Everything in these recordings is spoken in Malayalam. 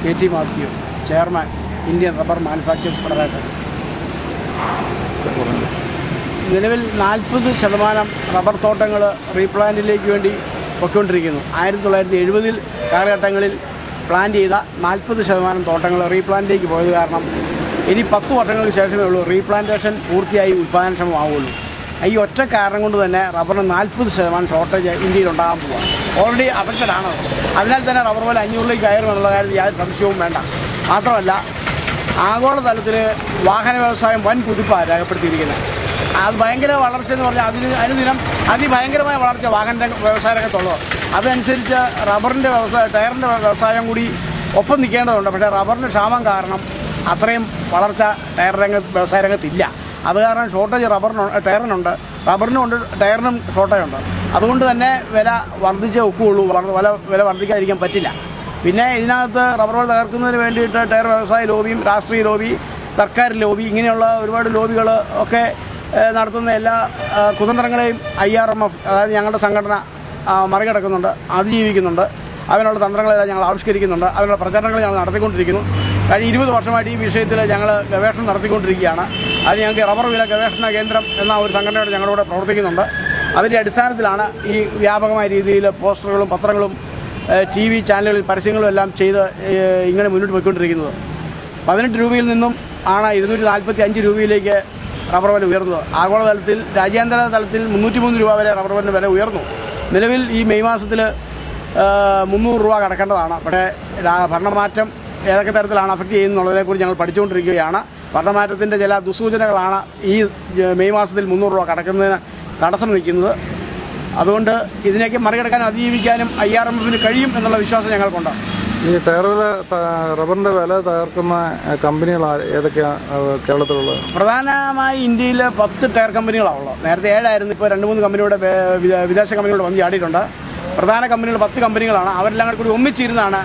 KT Mathew, chairman, Indian rubber manufacturers federation. നിലവിൽ 40% റബ്ബർ തോട്ടങ്ങൾ റീപ്ലാന്റിലേക്ക് വേണ്ടി പൊയ്ക്കൊണ്ടിരിക്കുന്നു. 1970 കാലഘട്ടങ്ങളിൽ പ്ലാൻ ചെയ്ത 40% തോട്ടങ്ങൾ റീപ്ലാന്റിലേക്ക് പോയത് കാരണം ഇനി 10 വർഷങ്ങൾക്ക് ശേഷമേ ഉള്ളൂ റീപ്ലാന്റേഷൻ പൂർത്തിയായി ഉൽപ്പാദനക്ഷമമാവുള്ളൂ. ഈ ഒറ്റ കാരണം കൊണ്ട് തന്നെ റബ്ബറിന് 40% ഷോർട്ടേജ് ഇന്ത്യയിൽ ഉണ്ടാകാൻ പോവുകയാണ്. ഓൾറെഡി അഫക്റ്റഡ് ആണ്. അതിനാൽ തന്നെ റബ്ബർ വില 500 കയറുമെന്നുള്ള കാര്യത്തിൽ യാതൊരു സംശയവും വേണ്ട. മാത്രമല്ല, ആഗോളതലത്തിൽ വാഹന വ്യവസായം വൻ കുതിപ്പാണ് രേഖപ്പെടുത്തിയിരിക്കുന്നത്. അത് ഭയങ്കര വളർച്ച എന്ന് പറഞ്ഞാൽ അനുദിനം അതിഭയങ്കരമായ വളർച്ച വാഹന വ്യവസായ രംഗത്തുള്ളത്. അതനുസരിച്ച് റബ്ബറിൻ്റെ ടയറിൻ്റെ വ്യവസായം കൂടി ഒപ്പം നിൽക്കേണ്ടതുണ്ട്. പക്ഷേ റബ്ബറിൻ്റെ ക്ഷാമം കാരണം അത്രയും വളർച്ച വ്യവസായ രംഗത്തില്ല. അത് കാരണം ഷോർട്ടേജ് ടയറിനുണ്ട്, റബ്ബറിനുമുണ്ട്, ടയറിനും ഷോർട്ടേജ് ഉണ്ട്. അതുകൊണ്ട് തന്നെ വില വർദ്ധിച്ചേ ഒക്കുകയുള്ളൂ. വില വർദ്ധിക്കാതിരിക്കാൻ പറ്റില്ല. പിന്നെ ഇതിനകത്ത് റബ്ബർ വില തകർക്കുന്നതിന് വേണ്ടിയിട്ട് ടയർ വ്യവസായ ലോബിയും രാഷ്ട്രീയ ലോബി, സർക്കാർ ലോബി, ഇങ്ങനെയുള്ള ഒരുപാട് ലോബികൾ ഒക്കെ നടത്തുന്ന എല്ലാ കുതന്ത്രങ്ങളെയും IRMF, അതായത് ഞങ്ങളുടെ സംഘടന മറികടക്കുന്നുണ്ട്, അതിജീവിക്കുന്നുണ്ട്. അതിനുള്ള തന്ത്രങ്ങളെല്ലാം ഞങ്ങൾ ആവിഷ്കരിക്കുന്നുണ്ട്. അതിനുള്ള പ്രചരണങ്ങൾ ഞങ്ങൾ നടത്തിക്കൊണ്ടിരിക്കുന്നു. കഴിഞ്ഞ 20 വർഷമായിട്ട് ഈ വിഷയത്തിൽ ഞങ്ങൾ ഗവേഷണം നടത്തിക്കൊണ്ടിരിക്കുകയാണ്. അത് ഞങ്ങൾക്ക് റബ്ബർ വില ഗവേഷണ കേന്ദ്രം എന്ന ഒരു സംഘടനയോട് ഞങ്ങളിവിടെ പ്രവർത്തിക്കുന്നുണ്ട്. അതിൻ്റെ അടിസ്ഥാനത്തിലാണ് ഈ വ്യാപകമായ രീതിയിൽ പോസ്റ്ററുകളും പത്രങ്ങളും TV ചാനലുകളിൽ പരസ്യങ്ങളും എല്ലാം ചെയ്ത് ഇങ്ങനെ മുന്നോട്ട് പോയിക്കൊണ്ടിരിക്കുന്നത്. 18 രൂപയിൽ നിന്നും ആണ് 245 രൂപയിലേക്ക് റബ്ബർ വില ഉയർന്നത്. ആഗോളതലത്തിൽ രാജ്യാന്തര തലത്തിൽ 303 രൂപ വരെ റബ്ബർ വില ഉയർന്നു. നിലവിൽ ഈ മെയ് മാസത്തിൽ 300 രൂപ കടക്കേണ്ടതാണ്. പക്ഷേ ഭരണമാറ്റം ഏതൊക്കെ തരത്തിലാണ് അഫക്റ്റ് ചെയ്യുന്നതിനെക്കുറിച്ച് ഞങ്ങൾ പഠിച്ചുകൊണ്ടിരിക്കുകയാണ്. ഭരണമാറ്റത്തിൻ്റെ ചില ദുസൂചനകളാണ് ഈ മെയ് മാസത്തിൽ 300 രൂപ കടക്കുന്നതിന് തടസ്സം നിൽക്കുന്നത്. അതുകൊണ്ട് ഇതിനൊക്കെ മറികടക്കാനും അതിജീവിക്കാനും IRMFന് കഴിയും എന്നുള്ള വിശ്വാസം ഞങ്ങൾക്കുണ്ട്. ഈ റബ്ബറിൻ്റെ വില തകർക്കുന്ന കമ്പനികൾ ഏതൊക്കെയാണ് കേരളത്തിലുള്ളത്? പ്രധാനമായി ഇന്ത്യയിൽ 10 ടയർ കമ്പനികളാണ് ഉള്ളത്. നേരത്തെ 7 ആയിരുന്നു. ഇപ്പോൾ 2-3 കമ്പനിയുടെ വിദേശ കമ്പനികളുടെ വന്ന് ചാടിയിട്ടുണ്ട്. പ്രധാന കമ്പനികൾ 10 കമ്പനികളാണ്. അവരെല്ലാം കൂടി ഒന്നിച്ചിരുന്നാണ്,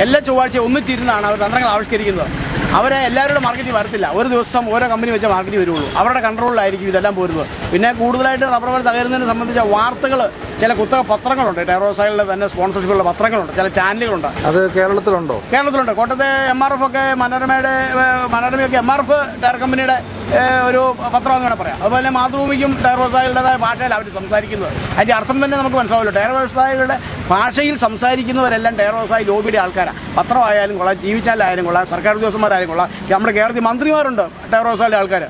എല്ലാ ചൊവ്വാഴ്ചയും ഒന്നിച്ചിരുന്നാണ് അവർ തന്ത്രങ്ങൾ ആവിഷ്കരിക്കുന്നത്. അവരെ എല്ലാവരുടെ മാർക്കറ്റിൽ വരത്തില്ല. ഒരു ദിവസം ഓരോ കമ്പനി വെച്ച മാർക്കറ്റിൽ വരുള്ളൂ. അവരുടെ കൺട്രോളിലായിരിക്കും ഇതെല്ലാം പോരുന്നത്. പിന്നെ കൂടുതലായിട്ട് റബ്ബർ വില തകരുന്നതിനെ സംബന്ധിച്ച വാർത്തകൾ ചില കുത്തക പത്രങ്ങളുണ്ട്, ടയർ വ്യവസായികളുടെ തന്നെ സ്പോൺസർഷിപ്പുള്ള പത്രങ്ങളുണ്ട്, ചില ചാനലുകളുണ്ട്. അത് കേരളത്തിലുണ്ടോ? കേരളത്തിലുണ്ട്. കോട്ടയത്തെ MRF ഒക്കെ മനോരമയൊക്കെ MRF ടയർ കമ്പനിയുടെ ഒരു പത്രമെന്ന് വേണം പറയാം. അതുപോലെ മാതൃഭൂമിക്കും ടയർ വ്യവസായികളുടേതായ ഭാഷയിൽ അവർ സംസാരിക്കുന്നത്. അതിൻ്റെ അർത്ഥം തന്നെ നമുക്ക് മനസ്സിലാവില്ല. ടയർ വ്യവസായികളുടെ ഭാഷയിൽ സംസാരിക്കുന്നവരെല്ലാം ടയർ വ്യവസായ ലോബിയുടെ ആൾക്കാരാണ്. പത്രമായാലും കൊള്ളാം, TV ചാനലായാലും കൊള്ളാം, സർക്കാർ ഉദ്യോഗസ്ഥന്മാരായാലും കൊള്ളാം. നമ്മുടെ കേരളത്തിൽ മന്ത്രിമാരുണ്ട് ടയർ വ്യവസായിയുടെ ആൾക്കാർ.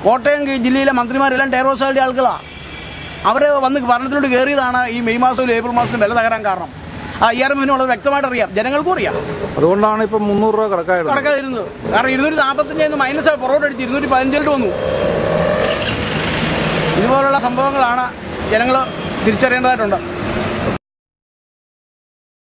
കോട്ടയം ജില്ലയിലെ മന്ത്രിമാരെല്ലാം ടയർ വ്യവസായിയുടെ ആൾക്കാരാണ്. അവർ വന്ന് ഭരണത്തിലോട്ട് കയറിയതാണ് ഈ മെയ് മാസവും ഏപ്രിൽ മാസത്തിലും വില തകരാൻ കാരണം. IRMFിനുള്ളത് വ്യക്തമായിട്ട് അറിയാം, ജനങ്ങൾക്കും അറിയാം. അതുകൊണ്ടാണ് ഇപ്പം 300 രൂപ കടക്കാതിരുന്നത്. കാരണം 245 മൈനസ് പുറകോട്ടടിച്ച് 215 വന്നു. ഇതുപോലുള്ള സംഭവങ്ങളാണ് ജനങ്ങൾ തിരിച്ചറിയേണ്ടതായിട്ടുണ്ട്.